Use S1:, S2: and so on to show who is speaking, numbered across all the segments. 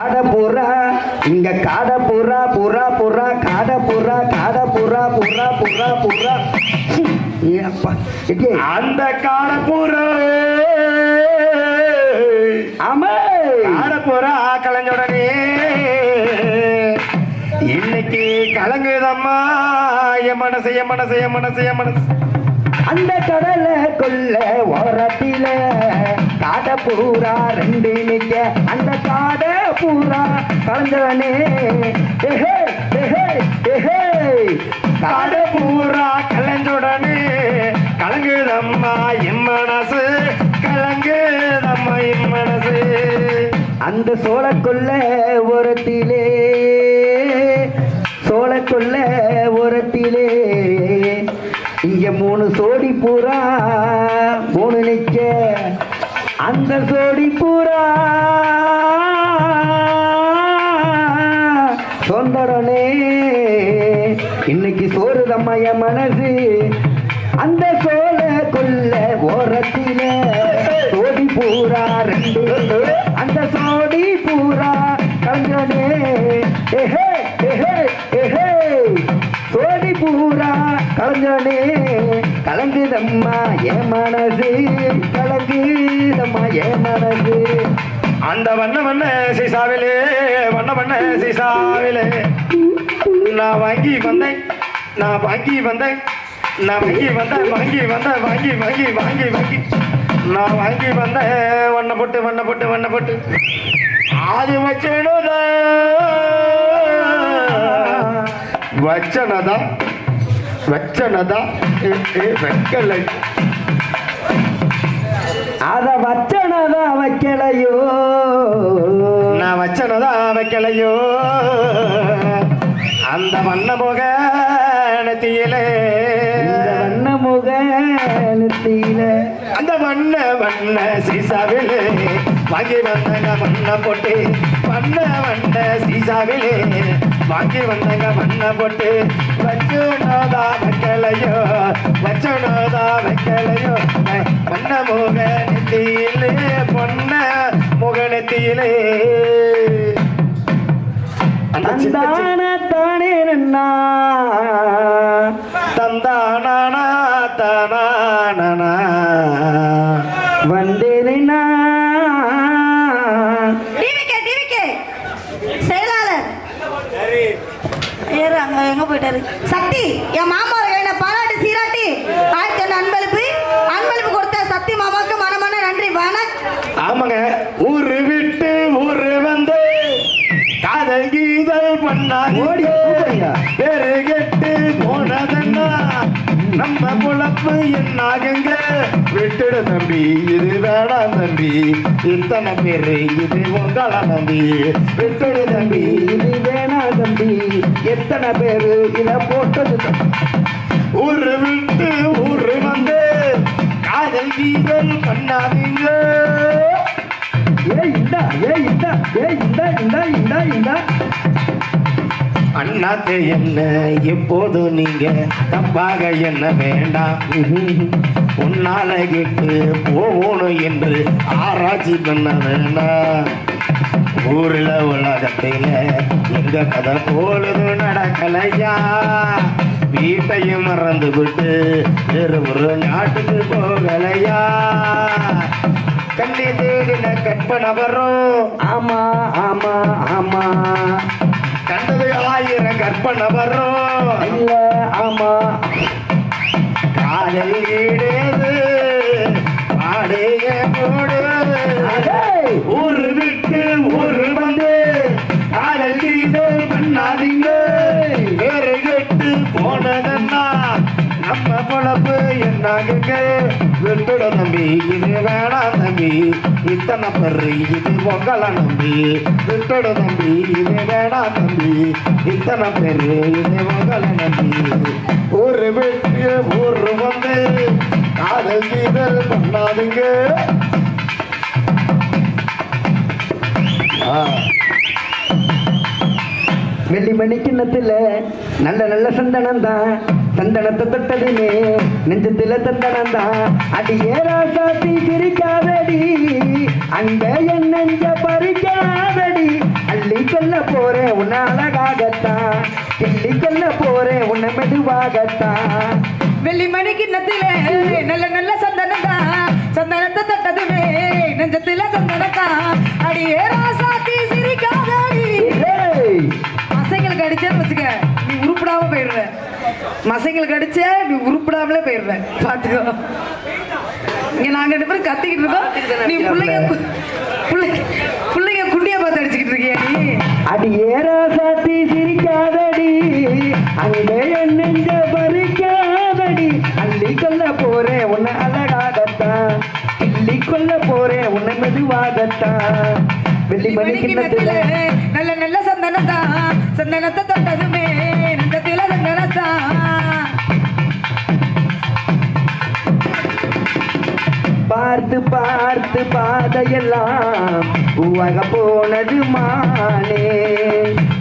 S1: காட புறா இங்க காட புறா புறா புறா காட புறா புறா புறா புறா
S2: அந்த காடப்புறா
S1: ஆமா
S2: காடப்புறா கலைஞ்சுடனே இன்னைக்கு கலங்குதம்மா என் மனசு என் மனசு என் மனசு என் மனசு.
S1: அந்த கடலை கொல்ல ஓரத்தில காட பூரா ரெண்டு நிக்க அந்த காட பூரா கலந்தவனே
S2: காட பூரா கலைஞ்சுடனே கலங்குதம்மா என் மனசு கலங்குதம்மா என் மனசு.
S1: அந்த சோளக்கொல்ல ஓரத்திலே சோளக்கொல்ல ஓரத்திலே இங்க மூணு சோடி பூரா மூணு நிக்க அந்த சோடி பூரா சொந்தடனே இன்னைக்கு சோறுதம்மா என் மனசு. அந்த சோழ கொல்ல ஓரத்தில சோடி பூரா ரெண்டு அந்த சோடி பூரா கலந்தனே சோடி பூரா கலந்தனே கலங்குதம்மா என் மனசு கலங்குதம்மா என் மனசு.
S2: அந்த வண்ண வண்ண சீசாவிலே வண்ண வண்ண சீசாவிலே நான் வாங்கி வந்தேன் நான் வாங்கி வந்தேன் நான் வாங்கி வந்தேன் வாங்கி வந்தேன் வாங்கி வாங்கி வாங்கி வாங்கி நான் வாங்கி வந்தேன் வண்ண போட்டு வண்ண போட்டு வண்ண போட்டு அது வச்சனதா வச்சனதா வச்சனதா வைக்கலை
S1: அத வச்சனதா வைக்கலையோ
S2: நான் வச்சனதா வைக்கலையோ அந்த வண்ண முக நெத்தியிலே
S1: வண்ண முக நெத்தியில
S2: அந்த வண்ண வண்ண சீசாவிலே வாங்கி வந்தங்க வண்ண போட்டு வண்ண வண்ண சீசாவிலே வாங்கி வந்தங்க வண்ண போட்டு வச்சனதா வைக்கலையோ வச்சனதா வைக்கலையோ வண்ண முக நெத்தியிலே பொன்ன முக நெத்தியிலே
S1: தந்தான தானே நன்னா
S2: தந்தானா தானா
S1: வந்தேனா
S3: டிவிக்கே செயலாளர் ஏறு அங்க எங்க போயிட்டாரு சக்தி என் மாமா என்ன பாராட்டி சீராட்டி ஆயிரத்தி அன்பளிப்பு கொடுத்த சக்தி மாமாவுக்கு மனமான நன்றி வணக்கம்.
S2: ஆமாங்க ஊரு விட்டு ஊரு வந்து காதல் கீதல் பண்ணா
S1: ஓடி கூப்பிடுங்க.
S2: பேரு கெட்டு போனதன்னா நம்ம பொழப்பு என்னாகுங்க விட்டுடு தம்பி இது வேணாம் தம்பி இத்தனை பேரு இது உங்கள நம்பி விட்டுடு தம்பி
S1: இது வேணா தம்பி எத்தனை பேரு இத போட்டது
S2: ஊரு விட்டு ஊரு வந்து காதல் கீதல் பண்ணாதீங்க. அண்ணாத்தே என்ன எப்போது நீங்க தப்பாக என்ன வேண்டாம் உன்னால கிட்டு போகணும் என்று ஆராய்ச்சி பண்ண வேண்டாம். ஊர்ல உலகத்தில எங்க கதை பொழுது நடக்கலையா வீட்டையும் மறந்து விட்டு வேறு ஒரு நாட்டுக்கு போகலையா கண்ணி தேடின கற்பனை வரும்
S1: ஆமா ஆமா ஆமா
S2: கண்டது 1000 கற்பனை வரும்
S1: இல்ல ஆமா
S2: காதல் ஈடேது பாடைய போடு ஊரு விட்டு ஊரு வந்து காதல் கீதல் பண்ணாதீங்க வேறு கெட்டு போனதன்னா நம்ம பொழப்பு என்னாகுங்க விட்டுட தம்பி இது வேணாம் தம்பி இத்தனை பெரு இது உங்கள நம்பி விட்டுட தம்பி இது வேணாம் தம்பி இத்தனை பெரு இது உங்கள நம்பி ஊரு விட்டு ஊரு வந்து காதல் கீதல் பண்ணாதீங்க.
S1: வெள்ளி மணி கிண்ணத்துல நல்ல நல்ல சந்தனம் தான் சந்தனத்தை தொட்டதுமே நெஞ்சத்துல சந்தனம் தான் அடி ஏராசாத்தி சிரிக்காதடி அங்க என் நெஞ்ச பறிக்காதடி கொல்ல போறேன் உன்னை அழகாகத்தான் கிள்ளி கொல்ல போறேன் உன்னை மெதுவாகத்தான்
S3: வெள்ளிமணி கிண்ணத்திலே நல்ல நல்ல சந்தனத்தான் சந்தனத்தை தொட்டதுமே நெஞ்சத்தில சந்தனத்தான் அடியே ராசாத்தி சிரிக்காதடி
S1: ஏய்,
S3: மசைங்களுக்கு அடிச்சேன்னு வச்சுக்க நீ உருப்படாம போயிடுவ மசைங்களுக்கு அடிச்ச நீ உருப்படாமலே போயிடுவ பாத்துக்கோ இங்க நாங்க 2 பேரும் கத்திக்கிட்டு இருக்கோம் நீ பிள்ளைங்க குண்டிய பார்த்து அடிச்சுக்கிட்டு இருக்கியா நீ
S1: அடி ஏராசாத்தி சிரிக்காதடி அங்கே என் நெஞ்ச பறிக்காதடி அள்ளி கொல்ல போறேன் உன்னை அழகாகத்தான் கிள்ளி கொல்ல போறேன் உன்னை மெதுவாகத்தான் வெள்ளிமணி கிண்ணத்துல
S3: நல்ல நல்ல சந்தனத்தான் சந்தனத்தை தொட்டதுமே நெஞ்சத்தில சந்தனத்தான்
S1: பார்த்து பார்த்து பாதையெல்லாம் பூவாக போனது மானே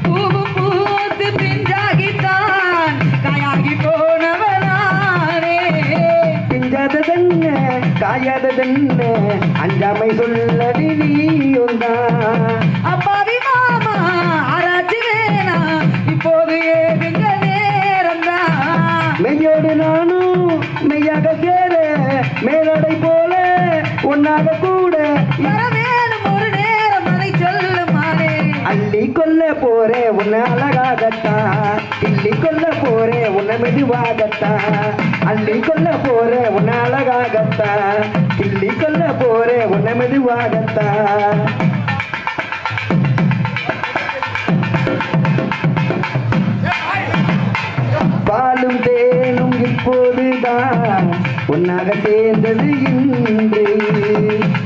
S3: பூவு பூத்து பிஞ்சாகித்தான் காயாகி போனவனானே
S1: பிஞ்சாததென்ன காயாததென்ன அஞ்சாமை சொல்லடி நீயுந்தான்
S3: அப்பாவி மாமா ஆராய்ச்சி வேணாம் இப்போது ஏதுங்க நேரம்தான்
S1: மெய்யோடு நானும் மெய்யாக சேர மேலடை போல ஒன்னாக கூட
S3: வரவேணும் ஒரு நேரம் அதை சொல்லுமானே
S1: அள்ளி கொல்ல போறேன் உன்னை அழகாகத்தான் கிள்ளி கொல்ல போறேன் உன்னை மெதுவாகத்தான் அள்ளி கொல்ல போறேன் உன்னை அழகாகத்தான் கிள்ளி கொல்ல போறேன் உன்னை மெதுவாகத்தான் பாலும் தேனும் இப்போதுதான் ஒன்னாக சேர்ந்தது இன்று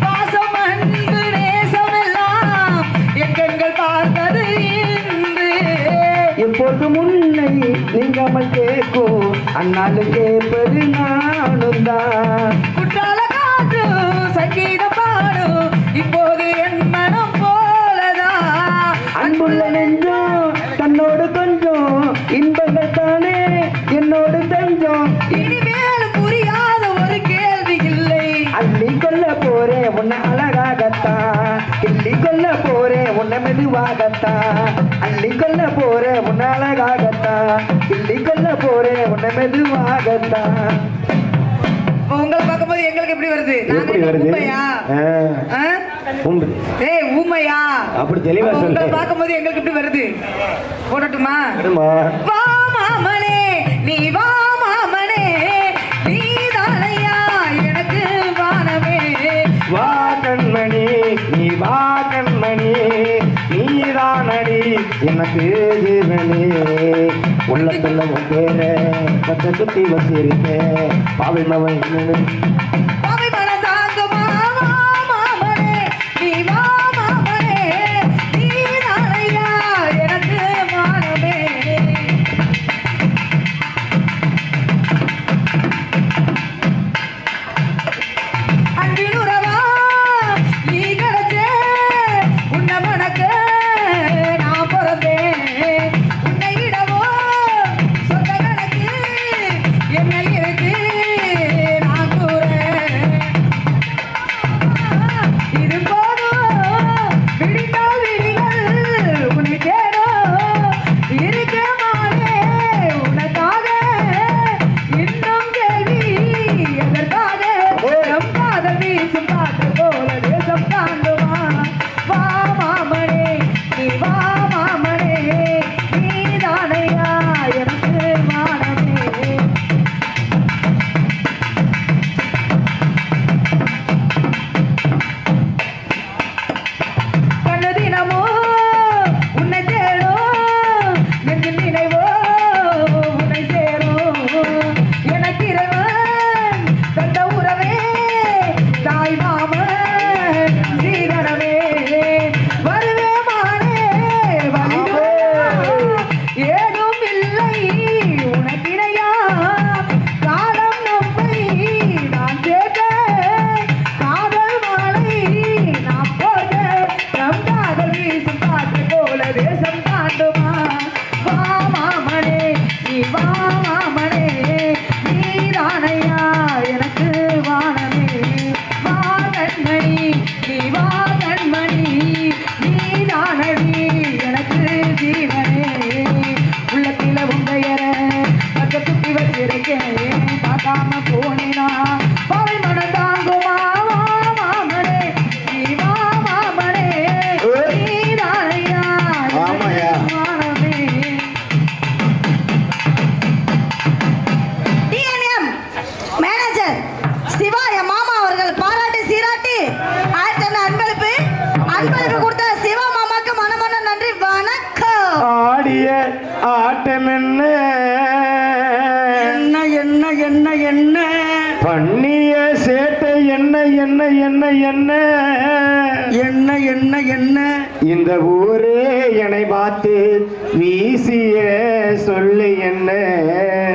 S3: பாசம் அன்பு நேசம் எல்லாம் எங்கள் பார்த்தது இன்று
S1: எப்போது முன்னை நீங்காமல் கேட்கும் அண்ணாலும் கேட்பது நானும் தான்
S3: குற்றால காற்று சங்கீதம் பாடும் இப்போது என் மனம் போலதான்
S1: அன்புள்ள நெஞ்சம் தன்னோடு கொஞ்சம் இன்பங்கள் தானே என்னோடு தஞ்சம்
S3: இனிமேல் புரியாத ஒரு கேள்வி இல்லை
S1: அள்ளி கொல்ல போறேன் உன்னை அழகாகத்தான் கிள்ளி கொல்ல போறேன் உன்னை மெதுவாகத்தான் அள்ளி கொல்ல போறேன் உன்னை அழகாகத்தான் கிள்ளி கொல்ல போறேன் உன்னை மெதுவாகத்தான்
S3: உங்களை பார்க்கும்போது எங்களுக்கு எப்படி வருது
S2: எப்படி வருது?
S3: ஊமையா ஏய் ஊமையா
S2: அப்படி தெளிவா
S3: உங்களை
S2: சொல்லு.
S3: பார்க்கும்போது எங்களுக்கு எப்படி வருது போடட்டுமா
S2: விடுமா.
S3: வா மாமனே நீ வா மாமனே நீ தானையா எனக்கு வானமே
S2: வா கண்மணி நீ வா கண்மணி நீதானடி எனக்கு ஜீவனே உள்ளத்துல உன் பேர பத்த சுத்தி வச்சிருக்கேன் பாவை மவன்
S3: பாவை மனம் தாங்குமா வா மாமனே நீ வா மாமனே நீ தானையா எனக்கு வானமே அன்பின் உறவா நீ கிடைச்ச உன்னை மணக்க நான் பிறந்தேன் உன்னை இடவோ சொந்த கணக்கு என்ன இருக்கு நான் கூறேன்
S2: என்ன என்ன
S1: என்ன என்ன என்ன
S2: இந்த ஊரே என்னை பார்த்து வீசிய சொல்லு என்ன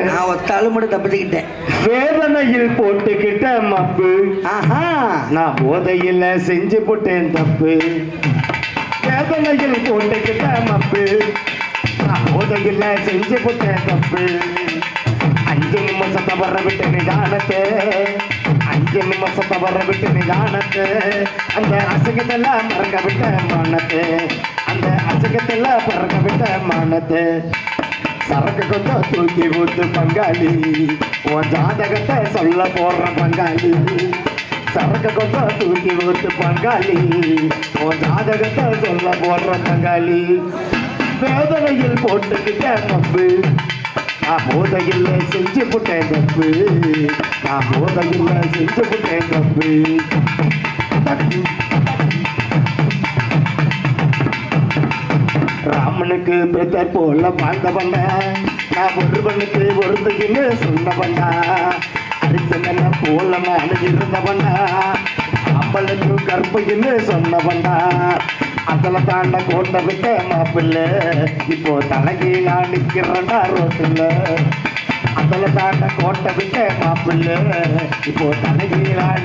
S1: நான் ஒத்தாலும் மட்டும் தப்பிச்சுக்கிட்டேன்.
S2: வேதனையில் போட்டுக்கிட்ட மப்பு
S1: ஆஹா
S2: நான் போதையில் செஞ்சு போட்டேன் தப்பு வேதனையில் போட்டுக்கிட்ட மப்பு நான் போதையில் செஞ்சு போட்டேன் தப்பு 5 நிமிஷத்தை வர விட்டு நிதானத்தை 5 நிமிஷத்தை வர விட்டு நிதானத்தை அந்த அசகத்தெல்லாம் மறக்க விட்ட மானத்தை அந்த அசகத்தெல்லாம் மறக்க விட்ட மானத்தை சரக்கு கொஞ்சம் தூக்கி ஊத்து பங்காளி உன் ஜாதகத்தை சொல்ல போடுற பங்காளி சரக்கு கொஞ்சம் தூக்கி ஊத்து பங்காளி உன் ஜாதகத்தை சொல்ல போடுற பங்காளி வேதனையில் போட்டுக்கிட்ட நம்பு நான் போதையில் செஞ்சு போட்டேன் தப்பு நான் போதையில் செஞ்சு போட்டேன் தப்பு ராமனுக்கு பெத்தர் போல வாழ்ந்த பண்ண நான் ஒருவனுக்கு ஒருத்துக்குன்னு சொன்ன பண்ணா அரிச்சன போல அணுகிருந்த பண்ணா அப்பளுக்கு கற்பைன்னு சொன்ன பண்ணா அதில் தாண்ட கோட்டை விட்ட மாப்பிள்ள இப்போ தலைக்கு நான் நிற்கிறேன்டா ரோட்டில் அதில் தாண்ட கோட்டை விட்ட மாப்பிள்ள இப்போ தலைக்கு நான்